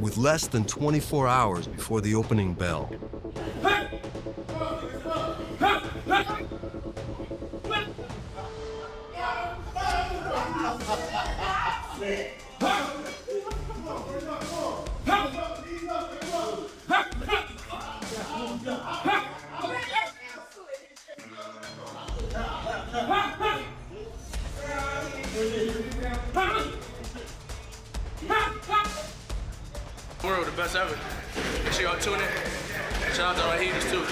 with less than 24 hours before the opening bell. World, the best ever. Make sure y'all tune in. Shout out to our haters too.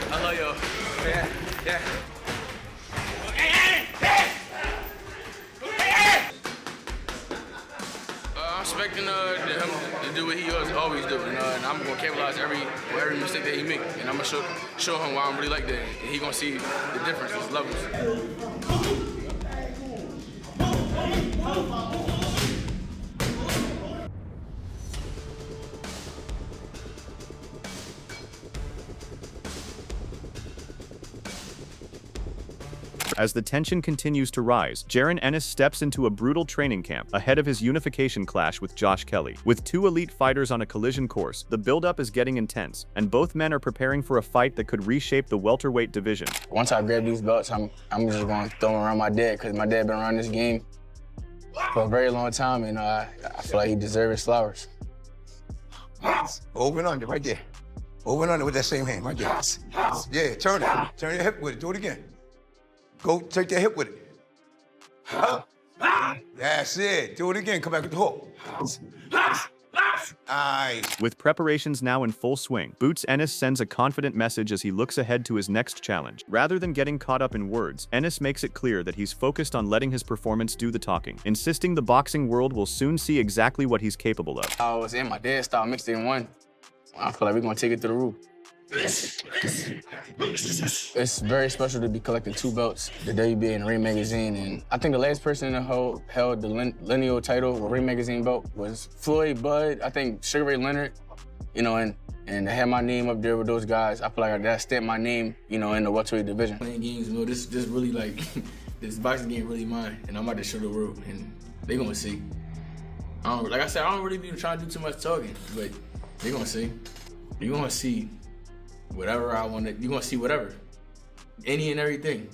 I love y'all. Yeah. I'm expecting him to do what he always do, and I'm gonna capitalize every mistake that he make, and I'm gonna show him why I'm really like that, and he gonna see the difference, his levels. As the tension continues to rise, Jaron Ennis steps into a brutal training camp ahead of his unification clash with Josh Kelly. With two elite fighters on a collision course, the build-up is getting intense, and both men are preparing for a fight that could reshape the welterweight division. Once I grab these belts, I'm just gonna throw them around my dad, because my dad been around this game for a very long time, and I feel like he deserves his flowers. Over and under, right there. Over and under with that same hand, right there. Yeah, turn it. Turn your hip with it. Do it again. Go take that hip with it. That's it. Do it again. Come back with the hook. Nice. With preparations now in full swing, Boots Ennis sends a confident message as he looks ahead to his next challenge. Rather than getting caught up in words, Ennis makes it clear that he's focused on letting his performance do the talking, insisting the boxing world will soon see exactly what he's capable of. I was in my dad's style mixed in one. I feel like we're gonna take it to the roof. It's very special to be collecting two belts, the WBA and Ring Magazine, and I think the last person that held the lineal title or Ring Magazine belt was Floyd, Bud, I think Sugar Ray Leonard, you know, and to have my name up there with those guys, I feel like that stamped my name, you know, in the welterweight division. Playing games, you know, this really like, this boxing game really mine, and I'm about to show the world, and they gonna see. Like I said, I don't really be trying to do too much talking, but they gonna see. You're gonna see whatever I want to, you're gonna see whatever. Any and everything.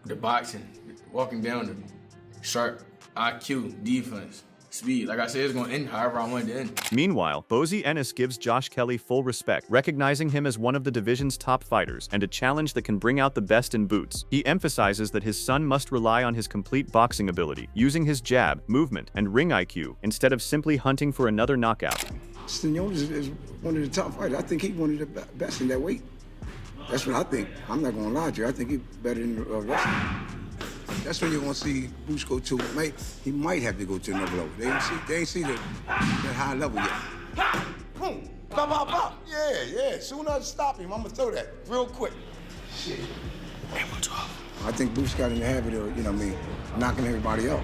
The boxing, walking down the sharp IQ, defense, speed. Like I said, it's gonna end however I want it to end. Meanwhile, Boots Ennis gives Josh Kelly full respect, recognizing him as one of the division's top fighters and a challenge that can bring out the best in Boots. He emphasizes that his son must rely on his complete boxing ability, using his jab, movement, and ring IQ, instead of simply hunting for another knockout. Stenone is one of the top fighters. I think he's one of the best in that weight. That's what I think. I'm not gonna lie to you. I think he's better than wrestling. That's when you're gonna see Boots go to. He might have to go to another level. They ain't see that high level yet. Boom, bop, bop, bop. Yeah. Soon as I stop him, I'm gonna throw that real quick. Shit. I think Boots got in the habit of, you know what I mean, knocking everybody out.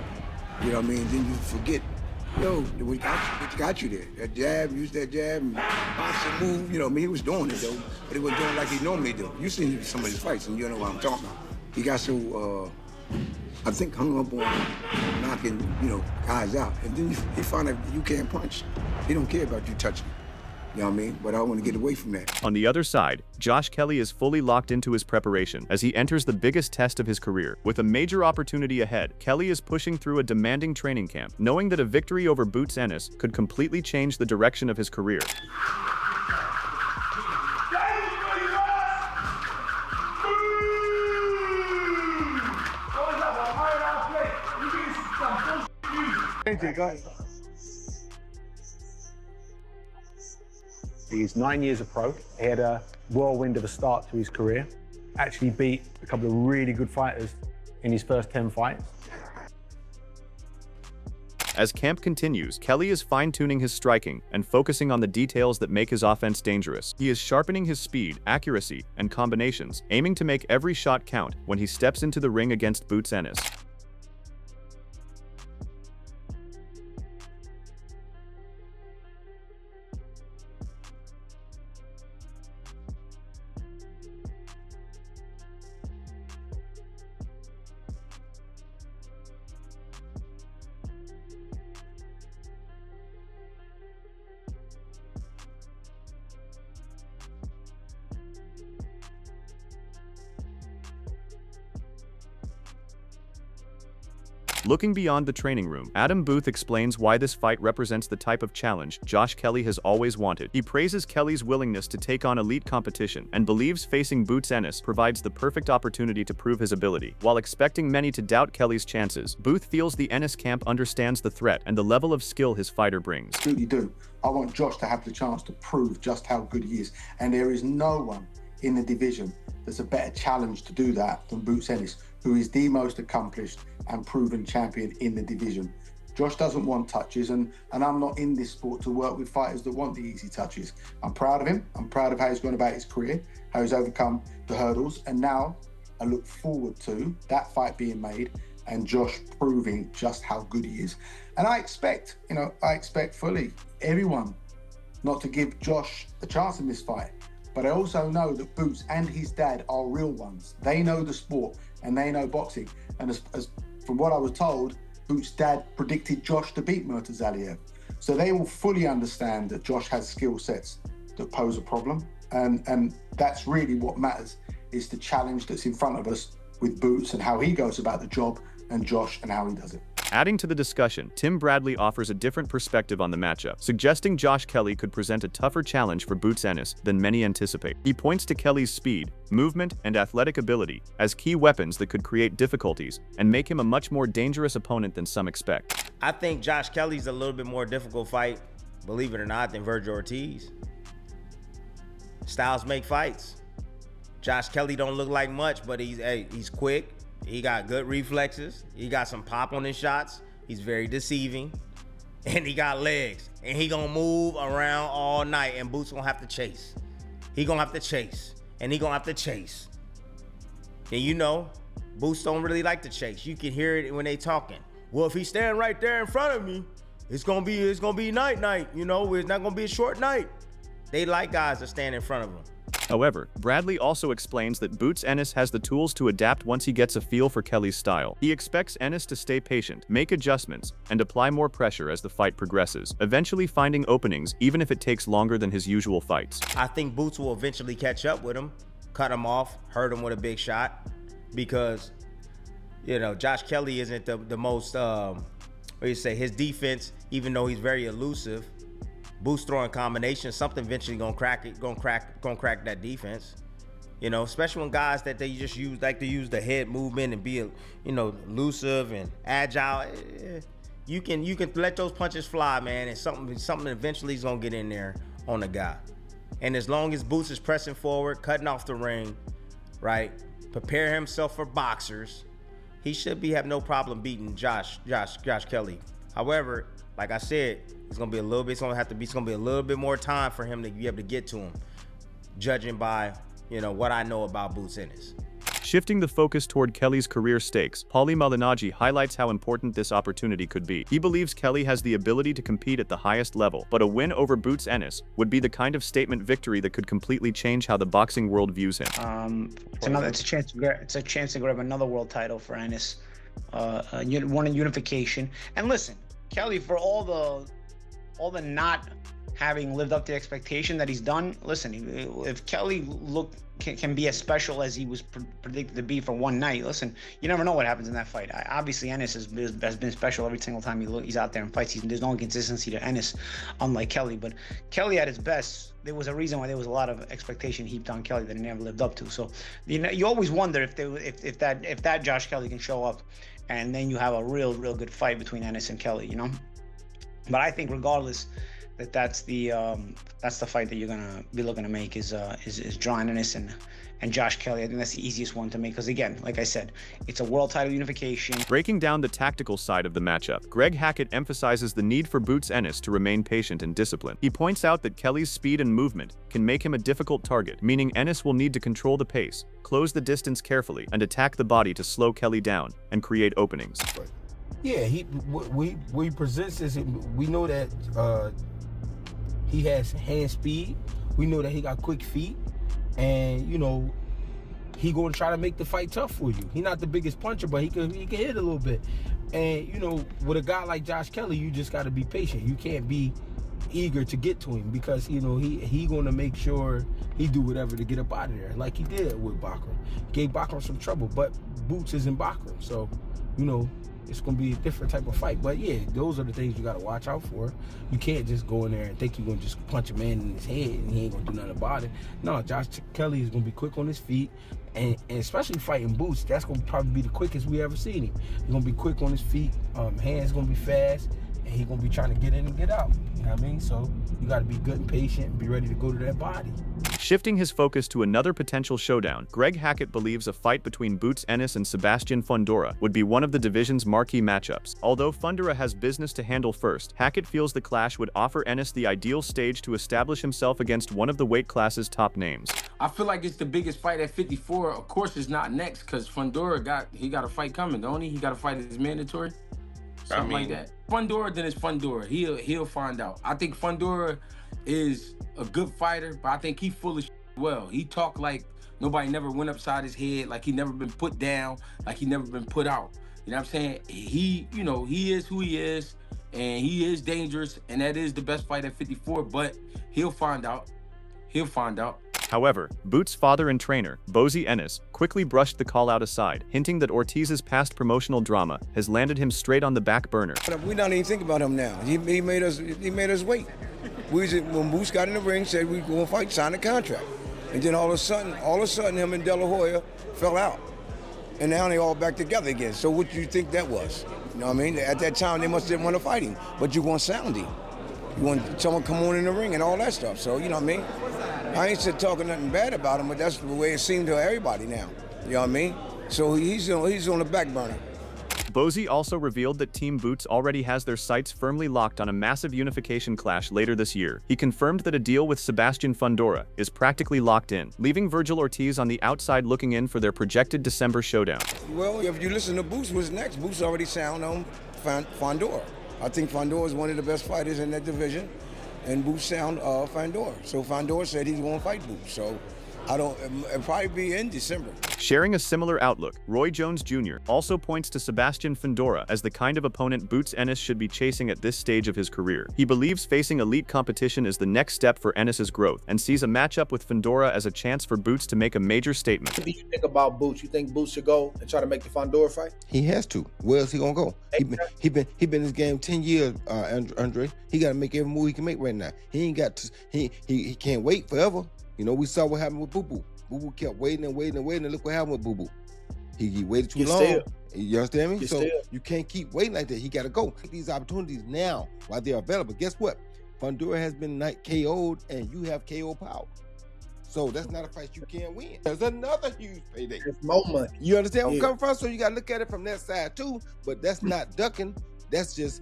You know what I mean? Then you forget. Yo, what got you there? That jab, use that jab, and boxing move. You know, I mean, he was doing it, though, but he wasn't doing it like he normally do. You seen some of his fights, and you know what I'm talking about. He got so, I think, hung up on knocking, you know, guys out. And then he found out you can't punch. He don't care about you touching. You know what I mean? But I want to get away from that. On the other side, Josh Kelly is fully locked into his preparation as he enters the biggest test of his career. With a major opportunity ahead, Kelly is pushing through a demanding training camp, knowing that a victory over Boots Ennis could completely change the direction of his career. He's 9 years a pro. He had a whirlwind of a start to his career. Actually beat a couple of really good fighters in his first 10 fights. As camp continues, Kelly is fine-tuning his striking and focusing on the details that make his offense dangerous. He is sharpening his speed, accuracy, and combinations, aiming to make every shot count when he steps into the ring against Boots Ennis. Looking beyond the training room, Adam Booth explains why this fight represents the type of challenge Josh Kelly has always wanted. He praises Kelly's willingness to take on elite competition and believes facing Boots Ennis provides the perfect opportunity to prove his ability. While expecting many to doubt Kelly's chances, Booth feels the Ennis camp understands the threat and the level of skill his fighter brings. Absolutely do. I want Josh to have the chance to prove just how good he is. And there is no one in the division that's a better challenge to do that than Boots Ennis, who is the most accomplished and proven champion in the division. Josh doesn't want touches, and I'm not in this sport to work with fighters that want the easy touches. I'm proud of him. I'm proud of how he's gone about his career, how he's overcome the hurdles, and now I look forward to that fight being made and Josh proving just how good he is. And I expect fully everyone not to give Josh a chance in this fight. But I also know that Boots and his dad are real ones. They know the sport and they know boxing. And as from what I was told, Boots' dad predicted Josh to beat Murtazaliev. So they will fully understand that Josh has skill sets that pose a problem. And that's really what matters, is the challenge that's in front of us with Boots and how he goes about the job, and Josh and how he does it. Adding to the discussion, Tim Bradley offers a different perspective on the matchup, suggesting Josh Kelly could present a tougher challenge for Boots Ennis than many anticipate. He points to Kelly's speed, movement, and athletic ability as key weapons that could create difficulties and make him a much more dangerous opponent than some expect. I think Josh Kelly's a little bit more difficult fight, believe it or not, than Virgil Ortiz. Styles make fights. Josh Kelly don't look like much, but he's quick. He got good reflexes. He got some pop on his shots. He's very deceiving. And he got legs. And he gonna move around all night, and Boots gonna have to chase. He gonna have to chase. And he gonna have to chase. And you know, Boots don't really like to chase. You can hear it when they talking. Well, if he's standing right there in front of me, it's gonna be night. You know, it's not gonna be a short night. They like guys that stand in front of them. However, Bradley also explains that Boots Ennis has the tools to adapt once he gets a feel for Kelly's style. He expects Ennis to stay patient, make adjustments, and apply more pressure as the fight progresses, eventually finding openings even if it takes longer than his usual fights. I think Boots will eventually catch up with him, cut him off, hurt him with a big shot, because, you know, Josh Kelly isn't the most, his defense, even though he's very elusive, Boots throwing combinations, something eventually gonna crack that defense. You know, especially when guys that they just like to use the head movement and be, you know, elusive and agile. You can let those punches fly, man, and something eventually is gonna get in there on the guy. And as long as Boots is pressing forward, cutting off the ring, right, prepare himself for boxers, he should have no problem beating Josh Kelly. However, like I said, it's gonna be a little bit more time for him to be able to get to him, judging by, you know, what I know about Boots Ennis. Shifting the focus toward Kelly's career stakes, Paulie Malignaggi highlights how important this opportunity could be. He believes Kelly has the ability to compete at the highest level, but a win over Boots Ennis would be the kind of statement victory that could completely change how the boxing world views him. It's a chance to grab another world title for Ennis, one in Unification. And listen, Kelly, for all the not having lived up to the expectation that he's done, listen, if Kelly can be as special as he was predicted to be for one night, listen, you never know what happens in that fight. Obviously, Ennis has been special every single time he's out there in fights. There's no inconsistency to Ennis, unlike Kelly. But Kelly at his best, there was a reason why there was a lot of expectation heaped on Kelly that he never lived up to. So you always wonder if that Josh Kelly can show up, and then you have a real good fight between Ennis and Kelly, you know. But I think regardless, that's the fight that you're gonna be looking to make is Jaron Ennis and Josh Kelly. I think that's the easiest one to make, because again, like I said, it's a world title unification. Breaking down the tactical side of the matchup, Greg Hackett emphasizes the need for Boots Ennis to remain patient and disciplined. He points out that Kelly's speed and movement can make him a difficult target, meaning Ennis will need to control the pace, close the distance carefully, and attack the body to slow Kelly down and create openings. Yeah, we presents this. We know that he has hand speed. We know that he got quick feet, and you know he going to try to make the fight tough for you. He's not the biggest puncher, but he can hit a little bit. And you know, with a guy like Josh Kelly, you just got to be patient. You can't be eager to get to him, because you know he going to make sure he do whatever to get up out of there, like he did with Bachram. Gave Bachram some trouble, but Boots is in Bachram, so you know it's gonna be a different type of fight. But yeah, those are the things you gotta watch out for. You can't just go in there and think you're gonna just punch a man in his head and he ain't gonna do nothing about it. No, Josh Kelly is gonna be quick on his feet, and especially fighting Boots, that's gonna probably be the quickest we ever seen him. He's gonna be quick on his feet, hands gonna be fast, and he's gonna be trying to get in and get out. You know what I mean? So you gotta be good and patient and be ready to go to that body. Shifting his focus to another potential showdown, Greg Hackett believes a fight between Boots Ennis and Sebastian Fundora would be one of the division's marquee matchups. Although Fundora has business to handle first, Hackett feels the clash would offer Ennis the ideal stage to establish himself against one of the weight class's top names. I feel like it's the biggest fight at 54. Of course, it's not next because Fundora got a fight coming, don't he? He got a fight that's mandatory, something like that. Fundora, then it's Fundora. He'll find out. I think Fundora is a good fighter, but I think he full of shit well. He talk like nobody never went upside his head, like he never been put down, like he never been put out. You know what I'm saying? He is who he is, and he is dangerous, and that is the best fight at 54, but he'll find out. He'll find out. However, Boots' father and trainer, Boots Ennis, quickly brushed the call-out aside, hinting that Ortiz's past promotional drama has landed him straight on the back burner. We don't even think about him now. He made us wait. When Boots got in the ring, said we going to fight, sign a contract. And then all of a sudden, him and De La Hoya fell out. And now they all back together again. So what do you think that was? You know what I mean? At that time, they must didn't want to fight him. But you want sounding. You want someone come on in the ring and all that stuff. So, you know what I mean? I ain't said talking nothing bad about him, but that's the way it seemed to everybody now. You know what I mean? So he's on the back burner. Boots also revealed that Team Boots already has their sights firmly locked on a massive unification clash later this year. He confirmed that a deal with Sebastian Fundora is practically locked in, leaving Virgil Ortiz on the outside looking in for their projected December showdown. Well, if you listen to Boots, what's next? Boots already sound on Fundora. I think Fundora is one of the best fighters in that division, and Boots sound Fundora. So Fundora said he's going to fight Boots. So it'll probably be in December. Sharing a similar outlook, Roy Jones Jr. also points to Sebastian Fundora as the kind of opponent Boots Ennis should be chasing at this stage of his career. He believes facing elite competition is the next step for Ennis's growth and sees a matchup with Fundora as a chance for Boots to make a major statement. What do you think about Boots? You think Boots should go and try to make the Fundora fight? He has to. Where else he gonna go? He been in this game 10 years, Andre. He got to make every move he can make right now. He ain't got to. He can't wait forever. You know, we saw what happened with Boo Boo. Boo Boo kept waiting and look what happened with Boo Boo. He waited too long. You understand me? So you can't keep waiting like that. He got to go. Take these opportunities now while they're available. Guess what? Fundora has been KO'd, and you have KO power. So that's not a fight you can't win. There's another huge payday. There's more money. You understand where I'm coming from? So you got to look at it from that side too. But that's not ducking. That's just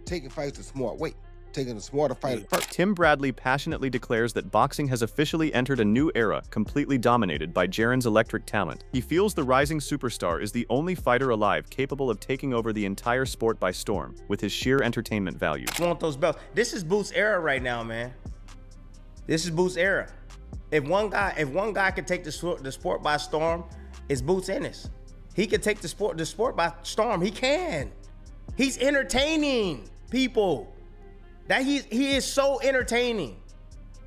taking fights the smart way. Taking a smarter fighter first. Tim Bradley passionately declares that boxing has officially entered a new era completely dominated by Jaron's electric talent. He feels the rising superstar is the only fighter alive capable of taking over the entire sport by storm with his sheer entertainment value. Want those belts. This is Boots' era right now, man. This is Boots' era. If one guy could take the sport by storm, it's Boots Ennis. He could take the sport by storm. He can. He's entertaining people. He is so entertaining.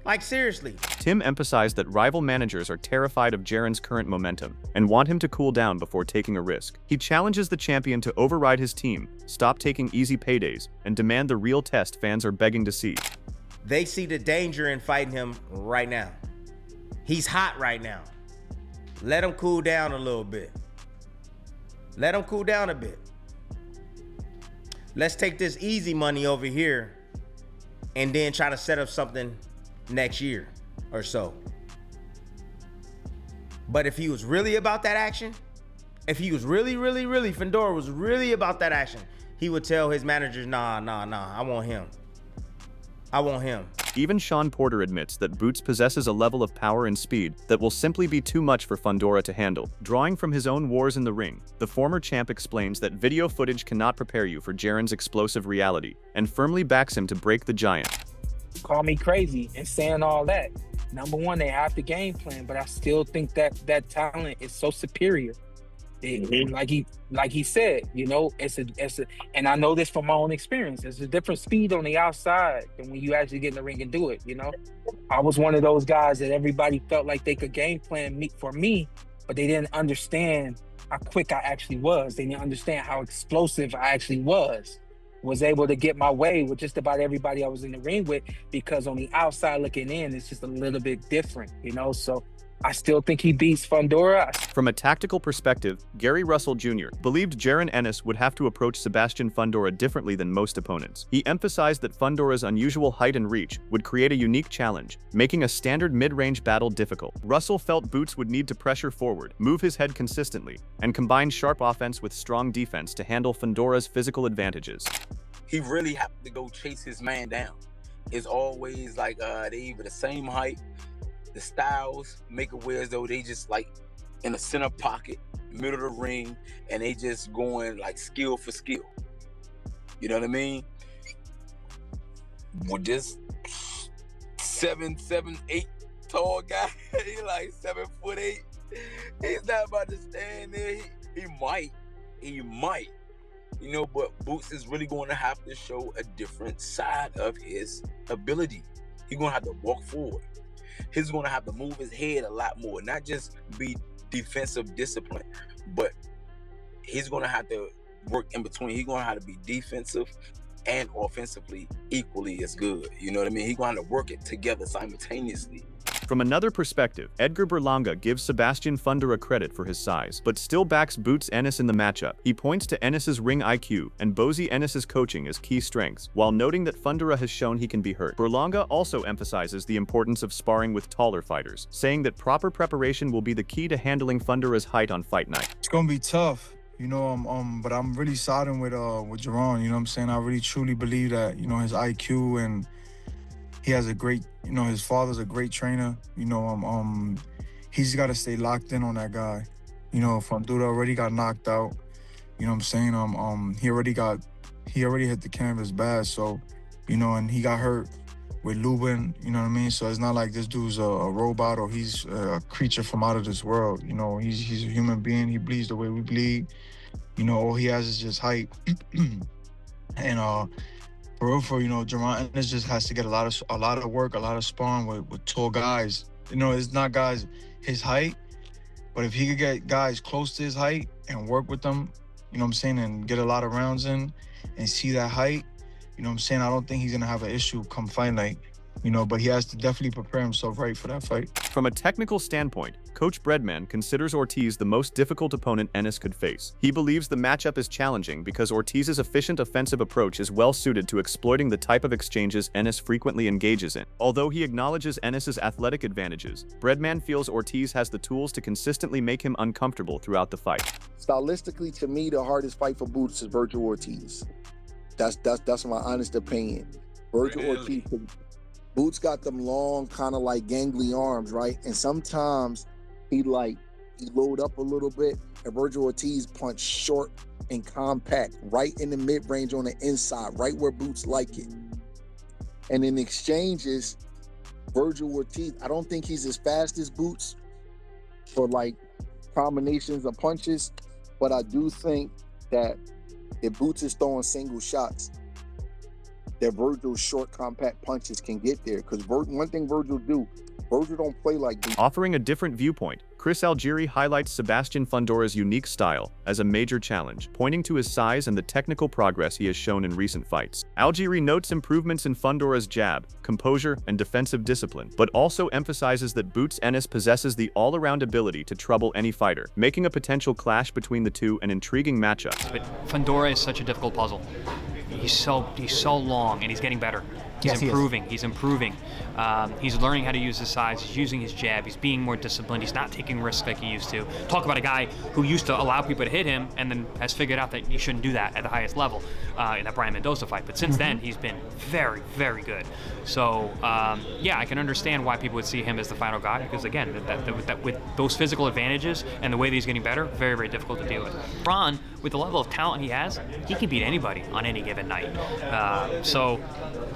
Like, seriously. Tim emphasized that rival managers are terrified of Jaron's current momentum and want him to cool down before taking a risk. He challenges the champion to override his team, stop taking easy paydays, and demand the real test fans are begging to see. They see the danger in fighting him right now. He's hot right now. Let him cool down a little bit. Let him cool down a bit. Let's take this easy money over here and then try to set up something next year or so. But if he was really about that action, if he was really, Fundora was really about that action, he would tell his managers, nah, I want him. I want him. Even Sean Porter admits that Boots possesses a level of power and speed that will simply be too much for Fundora to handle. Drawing from his own wars in the ring, the former champ explains that video footage cannot prepare you for Jaron's explosive reality, and firmly backs him to break the giant. Call me crazy and saying all that. Number one, they have the game plan, but I still think that talent is so superior. Like he said, you know, it's a, and I know this from my own experience. There's a different speed on the outside than when you actually get in the ring and do it. You know, I was one of those guys that everybody felt like they could game plan for me, but they didn't understand how quick I actually was. They didn't understand how explosive I actually was. Was able to get my way with just about everybody I was in the ring with, because on the outside looking in, it's just a little bit different, you know? So I still think he beats Fundora. From a tactical perspective, Gary Russell Jr. believed Jaron Ennis would have to approach Sebastian Fundora differently than most opponents. He emphasized that Fundora's unusual height and reach would create a unique challenge, making a standard mid-range battle difficult. Russell felt Boots would need to pressure forward, move his head consistently, and combine sharp offense with strong defense to handle Fundora's physical advantages. He really have to go chase his man down. It's always like they either the same height. The styles make it where as though they just like in the center pocket, middle of the ring, and they just going like skill for skill. You know what I mean? With this 7'8" tall guy, he like 7'8". He's not about to stand there. He might, you know, but Boots is really going to have to show a different side of his ability. He's going to have to walk forward. He's going to have to move his head a lot more, not just be defensive discipline, but he's going to have to work in between. He's going to have to be defensive and offensively equally as good. You know what I mean? He's going to have to work it together simultaneously. From another perspective, Edgar Berlanga gives Sebastian Fundora credit for his size, but still backs Boots Ennis in the matchup. He points to Ennis's ring IQ and Boots Ennis's coaching as key strengths, while noting that Fundora has shown he can be hurt. Berlanga also emphasizes the importance of sparring with taller fighters, saying that proper preparation will be the key to handling Fundora's height on fight night. It's gonna be tough, you know, but I'm really siding with Jaron, you know what I'm saying? I really truly believe that, you know, his IQ, and he has a great, you know, his father's a great trainer. You know, he's got to stay locked in on that guy. You know, Fundora already got knocked out. You know what I'm saying? He already hit the canvas bad. So, you know, and he got hurt with Lubin. You know what I mean? So it's not like this dude's a robot or he's a creature from out of this world. You know, he's a human being. He bleeds the way we bleed. You know, all he has is just height. And for real, you know, Jaron Ennis just has to get a lot of work, a lot of sparring with tall guys. You know, it's not guys his height, but if he could get guys close to his height and work with them, you know what I'm saying, and get a lot of rounds in and see that height, you know what I'm saying, I don't think he's gonna have an issue come fight night. You know, but he has to definitely prepare himself right for that fight. From a technical standpoint, Coach Breadman considers Ortiz the most difficult opponent Ennis could face. He believes the matchup is challenging because Ortiz's efficient offensive approach is well suited to exploiting the type of exchanges Ennis frequently engages in. Although he acknowledges Ennis's athletic advantages, Breadman feels Ortiz has the tools to consistently make him uncomfortable throughout the fight. Stylistically, to me, the hardest fight for Boots is Virgil Ortiz. That's my honest opinion. Virgil Ortiz. Boots got them long, kind of like gangly arms, right? And sometimes he load up a little bit, and Virgil Ortiz punch short and compact, right in the mid-range on the inside, right where Boots like it. And in exchanges, Virgil Ortiz, I don't think he's as fast as Boots for like combinations of punches, but I do think that if Boots is throwing single shots, that Virgil's short, compact punches can get there. Because one thing Virgil don't play like Boots. Offering a different viewpoint, Chris Algieri highlights Sebastian Fundora's unique style as a major challenge, pointing to his size and the technical progress he has shown in recent fights. Algieri notes improvements in Fundora's jab, composure, and defensive discipline, but also emphasizes that Boots Ennis possesses the all-around ability to trouble any fighter, making a potential clash between the two an intriguing matchup. But Fundora is such a difficult puzzle. He's so long, and he's getting better. He's improving. He's improving. He's learning how to use his size. He's using his jab. He's being more disciplined. He's not taking risks like he used to. Talk about a guy who used to allow people to hit him and then has figured out that you shouldn't do that at the highest level in that Brian Mendoza fight. But since then, he's been very, very good. So, yeah, I can understand why people would see him as the final guy because, again, with those physical advantages and the way that he's getting better, very, very difficult to deal with. Ron, with the level of talent he has, he can beat anybody on any given night. So,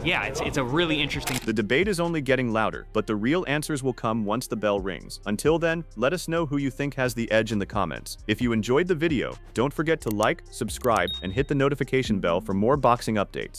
yeah, it's a really interesting... The debate is only getting louder, but the real answers will come once the bell rings. Until then, let us know who you think has the edge in the comments. If you enjoyed the video, don't forget to like, subscribe, and hit the notification bell for more boxing updates.